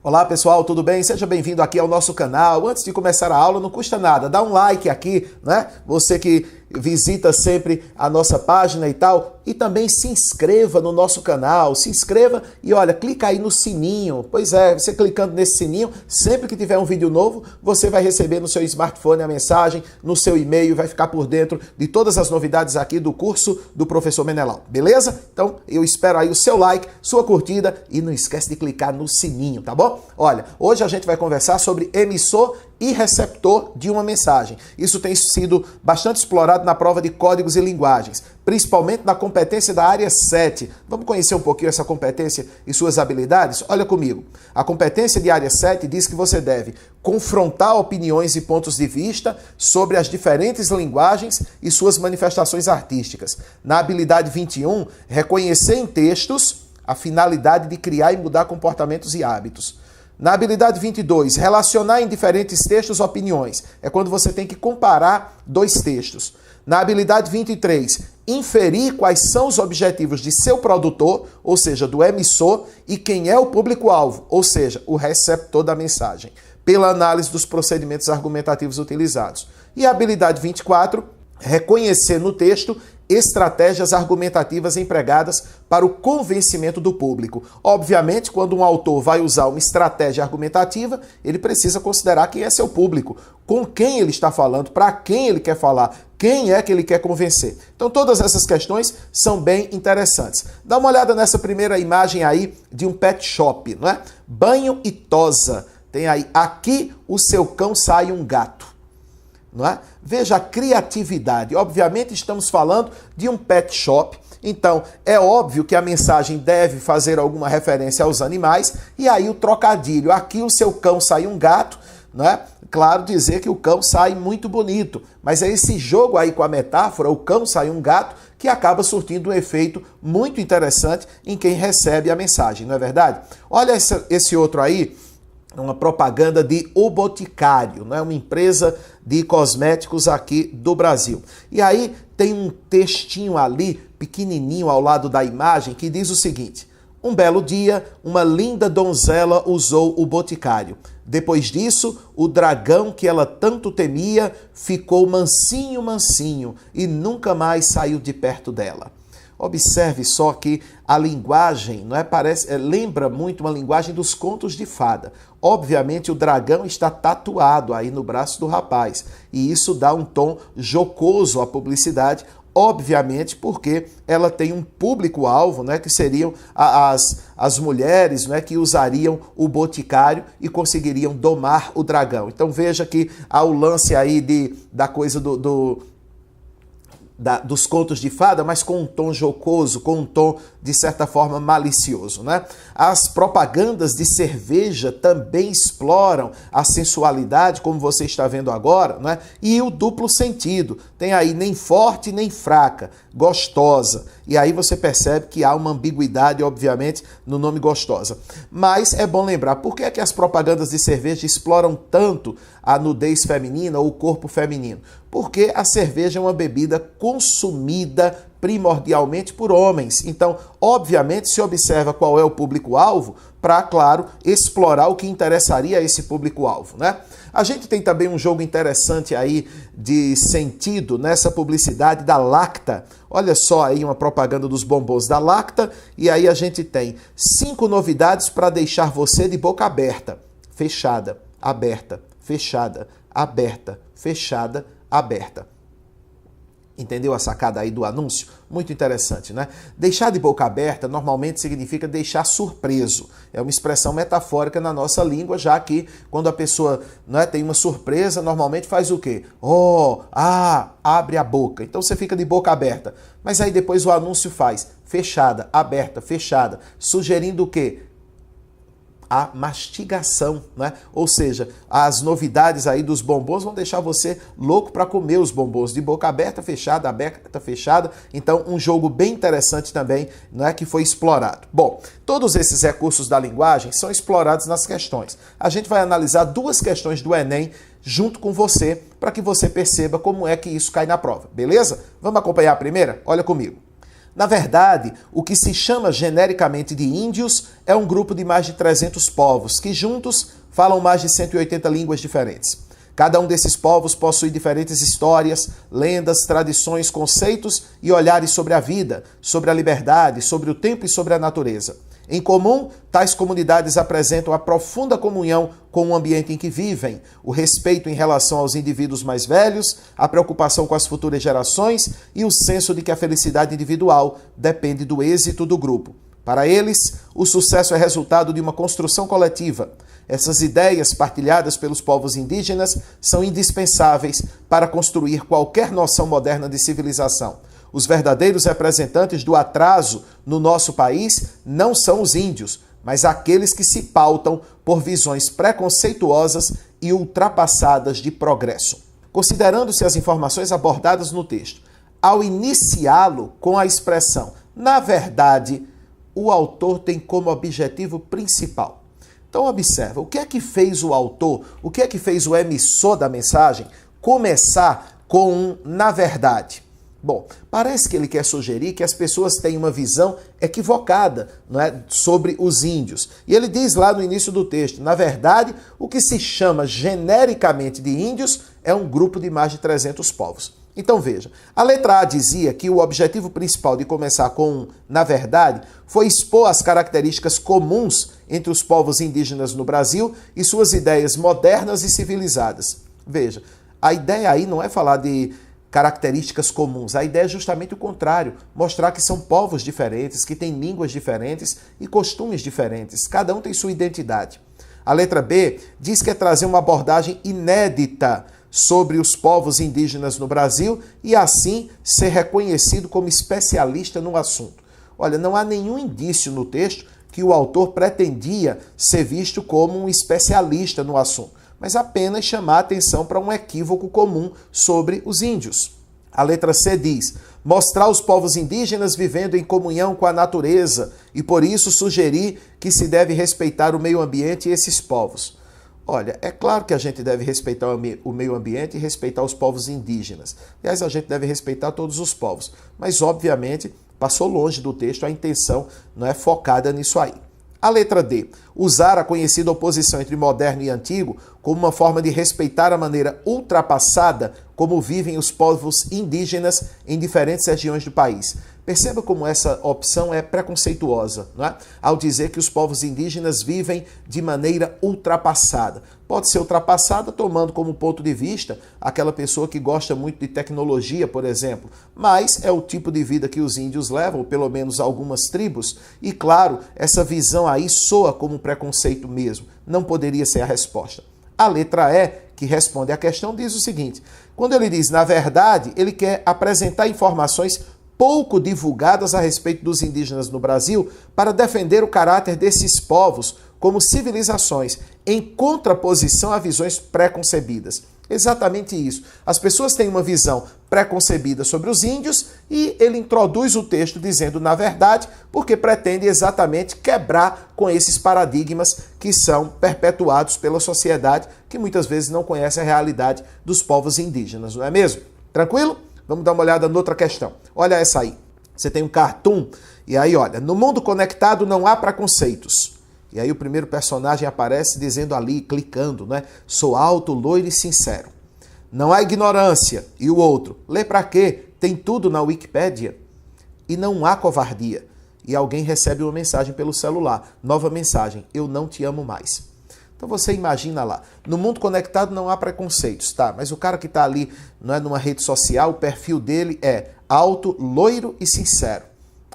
Olá pessoal, tudo bem? Seja bem-vindo aqui ao nosso canal. Antes de começar a aula, não custa nada, dá um like aqui, né? Você que visita sempre a nossa página e tal, e também se inscreva no nosso canal, se inscreva e olha, clica aí no sininho. Pois é, você clicando nesse sininho, sempre que tiver um vídeo novo, você vai receber no seu smartphone a mensagem, no seu e-mail, vai ficar por dentro de todas as novidades aqui do curso do Professor Menelau, beleza? Então, eu espero aí o seu like, sua curtida e não esquece de clicar no sininho, tá bom? Olha, hoje a gente vai conversar sobre emissor e receptor de uma mensagem. Isso tem sido bastante explorado na prova de códigos e linguagens, principalmente na competência da área 7. Vamos conhecer um pouquinho essa competência e suas habilidades? Olha comigo. A competência de área 7 diz que você deve confrontar opiniões e pontos de vista sobre as diferentes linguagens e suas manifestações artísticas. Na habilidade 21, reconhecer em textos a finalidade de criar e mudar comportamentos e hábitos. Na habilidade 22, relacionar em diferentes textos opiniões. É quando você tem que comparar dois textos. Na habilidade 23, inferir quais são os objetivos de seu produtor, ou seja, do emissor, e quem é o público-alvo, ou seja, o receptor da mensagem, pela análise dos procedimentos argumentativos utilizados. E a habilidade 24, reconhecer no texto estratégias argumentativas empregadas para o convencimento do público. Obviamente, quando um autor vai usar uma estratégia argumentativa, ele precisa considerar quem é seu público, com quem ele está falando, para quem ele quer falar, quem é que ele quer convencer. Então, todas essas questões são bem interessantes. Dá uma olhada nessa primeira imagem aí de um pet shop, não é? Banho e tosa. Tem aí, aqui o seu cão sai um gato. Não é? Veja a criatividade. Obviamente estamos falando de um pet shop, então é óbvio que a mensagem deve fazer alguma referência aos animais, e aí o trocadilho, aqui o seu cão sai um gato, não é? Claro, dizer que o cão sai muito bonito, mas é esse jogo aí com a metáfora, o cão sai um gato, que acaba surtindo um efeito muito interessante em quem recebe a mensagem, não é verdade? Olha esse outro aí, uma propaganda de O Boticário, né? Uma empresa de cosméticos aqui do Brasil. E aí tem um textinho ali, pequenininho ao lado da imagem, que diz o seguinte: um belo dia, uma linda donzela usou o boticário. Depois disso, o dragão que ela tanto temia ficou mansinho, mansinho e nunca mais saiu de perto dela. Observe só que a linguagem, não é, lembra muito uma linguagem dos contos de fada. Obviamente o dragão está tatuado aí no braço do rapaz e isso dá um tom jocoso à publicidade, obviamente porque ela tem um público-alvo, né, que seriam as mulheres, né, que usariam o boticário e conseguiriam domar o dragão. Então veja que há o lance aí da coisa dos contos de fada, mas com um tom jocoso, com um tom, de certa forma, malicioso, né? As propagandas de cerveja também exploram a sensualidade, como você está vendo agora, né? E o duplo sentido. Tem aí nem forte, nem fraca, gostosa. E aí você percebe que há uma ambiguidade, obviamente, no nome gostosa. Mas é bom lembrar, por que é que as propagandas de cerveja exploram tanto a nudez feminina ou o corpo feminino? Porque a cerveja é uma bebida consumida primordialmente por homens. Então, obviamente, se observa qual é o público-alvo para, claro, explorar o que interessaria a esse público-alvo, né? A gente tem também um jogo interessante aí de sentido nessa publicidade da Lacta. Olha só aí uma propaganda dos bombons da Lacta e aí a gente tem 5 novidades para deixar você de boca aberta. Fechada, aberta, fechada, aberta, fechada, aberta. Entendeu a sacada aí do anúncio? Muito interessante, né? Deixar de boca aberta normalmente significa deixar surpreso. É uma expressão metafórica na nossa língua, já que quando a pessoa, né, tem uma surpresa, normalmente faz o quê? Oh, ah, abre a boca. Então você fica de boca aberta. Mas aí depois o anúncio faz fechada, aberta, fechada, sugerindo o quê? A mastigação, né? Ou seja, as novidades aí dos bombons vão deixar você louco para comer os bombons de boca aberta, fechada. Então, um jogo bem interessante também, né, que foi explorado. Bom, todos esses recursos da linguagem são explorados nas questões. A gente vai analisar 2 questões do Enem junto com você, para que você perceba como é que isso cai na prova, beleza? Vamos acompanhar a primeira? Olha comigo. Na verdade, o que se chama genericamente de índios é um grupo de mais de 300 povos que juntos falam mais de 180 línguas diferentes. Cada um desses povos possui diferentes histórias, lendas, tradições, conceitos e olhares sobre a vida, sobre a liberdade, sobre o tempo e sobre a natureza. Em comum, tais comunidades apresentam a profunda comunhão com o ambiente em que vivem, o respeito em relação aos indivíduos mais velhos, a preocupação com as futuras gerações e o senso de que a felicidade individual depende do êxito do grupo. Para eles, o sucesso é resultado de uma construção coletiva. Essas ideias partilhadas pelos povos indígenas são indispensáveis para construir qualquer noção moderna de civilização. Os verdadeiros representantes do atraso no nosso país não são os índios, mas aqueles que se pautam por visões preconceituosas e ultrapassadas de progresso. Considerando-se as informações abordadas no texto, ao iniciá-lo com a expressão "na verdade", o autor tem como objetivo principal. Então observa, o que é que fez o autor, o que é que fez o emissor da mensagem começar com um "na verdade"? Bom, parece que ele quer sugerir que as pessoas têm uma visão equivocada, não é, sobre os índios. E ele diz lá no início do texto, na verdade, o que se chama genericamente de índios é um grupo de mais de 300 povos. Então veja, a letra A dizia que o objetivo principal de começar com um "na verdade" foi expor as características comuns entre os povos indígenas no Brasil e suas ideias modernas e civilizadas. Veja, a ideia aí não é falar de características comuns. A ideia é justamente o contrário, mostrar que são povos diferentes, que têm línguas diferentes e costumes diferentes. Cada um tem sua identidade. A letra B diz que é trazer uma abordagem inédita sobre os povos indígenas no Brasil e, assim, ser reconhecido como especialista no assunto. Olha, não há nenhum indício no texto que o autor pretendia ser visto como um especialista no assunto, mas apenas chamar a atenção para um equívoco comum sobre os índios. A letra C diz, mostrar os povos indígenas vivendo em comunhão com a natureza e, por isso, sugerir que se deve respeitar o meio ambiente e esses povos. Olha, é claro que a gente deve respeitar o meio ambiente e respeitar os povos indígenas. Aliás, a gente deve respeitar todos os povos, mas, obviamente, passou longe do texto a intenção não é focada nisso aí. A letra D, usar a conhecida oposição entre moderno e antigo como uma forma de respeitar a maneira ultrapassada como vivem os povos indígenas em diferentes regiões do país. Perceba como essa opção é preconceituosa, não é? Ao dizer que os povos indígenas vivem de maneira ultrapassada. Pode ser ultrapassada tomando como ponto de vista aquela pessoa que gosta muito de tecnologia, por exemplo, mas é o tipo de vida que os índios levam, pelo menos algumas tribos, e claro, essa visão aí soa como preconceito mesmo, não poderia ser a resposta. A letra E, que responde à questão, diz o seguinte, quando ele diz, na verdade, ele quer apresentar informações pouco divulgadas a respeito dos indígenas no Brasil para defender o caráter desses povos como civilizações, em contraposição a visões preconcebidas. Exatamente isso. As pessoas têm uma visão preconcebida sobre os índios e ele introduz o texto dizendo, na verdade, porque pretende exatamente quebrar com esses paradigmas que são perpetuados pela sociedade, que muitas vezes não conhece a realidade dos povos indígenas, não é mesmo? Tranquilo? Vamos dar uma olhada noutra questão. Olha essa aí. Você tem um cartoon e aí, olha, no mundo conectado não há preconceitos. E aí o primeiro personagem aparece dizendo ali, clicando, né? Sou alto, loiro e sincero. Não há ignorância. E o outro, lê pra quê? Tem tudo na Wikipédia. E não há covardia. E alguém recebe uma mensagem pelo celular. Nova mensagem, eu não te amo mais. Então você imagina lá, no mundo conectado não há preconceitos, tá? Mas o cara que está ali, não é, numa rede social, o perfil dele é alto, loiro e sincero.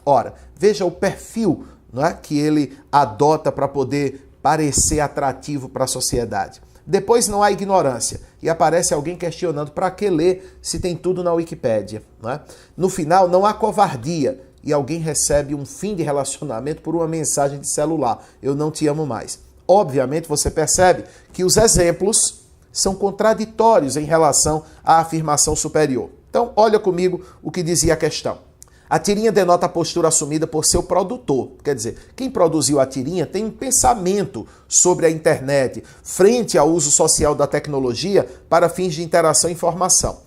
Ora, veja o perfil, não é, que ele adota para poder parecer atrativo para a sociedade. Depois não há ignorância e aparece alguém questionando para que ler se tem tudo na Wikipédia, não é? No final não há covardia e alguém recebe um fim de relacionamento por uma mensagem de celular. Eu não te amo mais. Obviamente, você percebe que os exemplos são contraditórios em relação à afirmação superior. Então, olha comigo o que dizia a questão. A tirinha denota a postura assumida por seu produtor. Quer dizer, quem produziu a tirinha tem um pensamento sobre a internet, frente ao uso social da tecnologia para fins de interação e informação.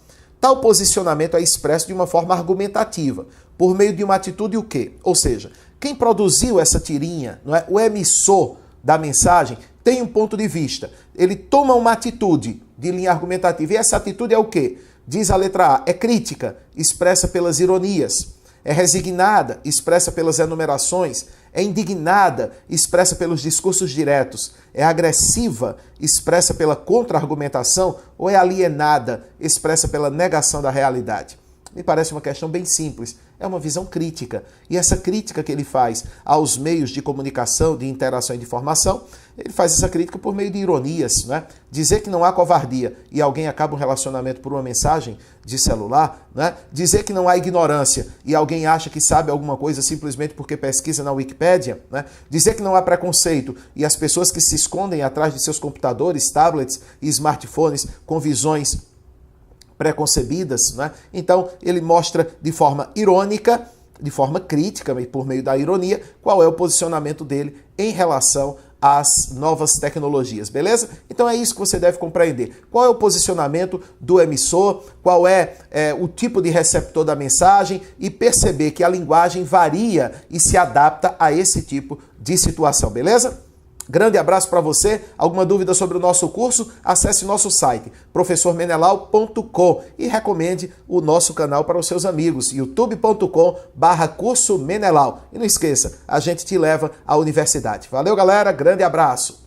Tal posicionamento é expresso de uma forma argumentativa, por meio de uma atitude o quê? Ou seja, quem produziu essa tirinha, não é? O emissor da mensagem, tem um ponto de vista. Ele toma uma atitude de linha argumentativa. E essa atitude é o quê? Diz a letra A, é crítica, expressa pelas ironias. É resignada, expressa pelas enumerações. É indignada, expressa pelos discursos diretos. É agressiva, expressa pela contra-argumentação. Ou é alienada, expressa pela negação da realidade? Me parece uma questão bem simples. É uma visão crítica. E essa crítica que ele faz aos meios de comunicação, de interação e de informação, ele faz essa crítica por meio de ironias, né? Dizer que não há covardia e alguém acaba um relacionamento por uma mensagem de celular, né? Dizer que não há ignorância e alguém acha que sabe alguma coisa simplesmente porque pesquisa na Wikipédia, né? Dizer que não há preconceito e as pessoas que se escondem atrás de seus computadores, tablets e smartphones com visões preconcebidas, né? Então ele mostra de forma irônica, de forma crítica, por meio da ironia, qual é o posicionamento dele em relação às novas tecnologias, beleza? Então é isso que você deve compreender. Qual é o posicionamento do emissor, qual é o tipo de receptor da mensagem e perceber que a linguagem varia e se adapta a esse tipo de situação, beleza? Grande abraço para você. Alguma dúvida sobre o nosso curso? Acesse o nosso site, professormenelau.com, e recomende o nosso canal para os seus amigos, youtube.com/curso Menelau. E não esqueça, a gente te leva à universidade. Valeu, galera. Grande abraço.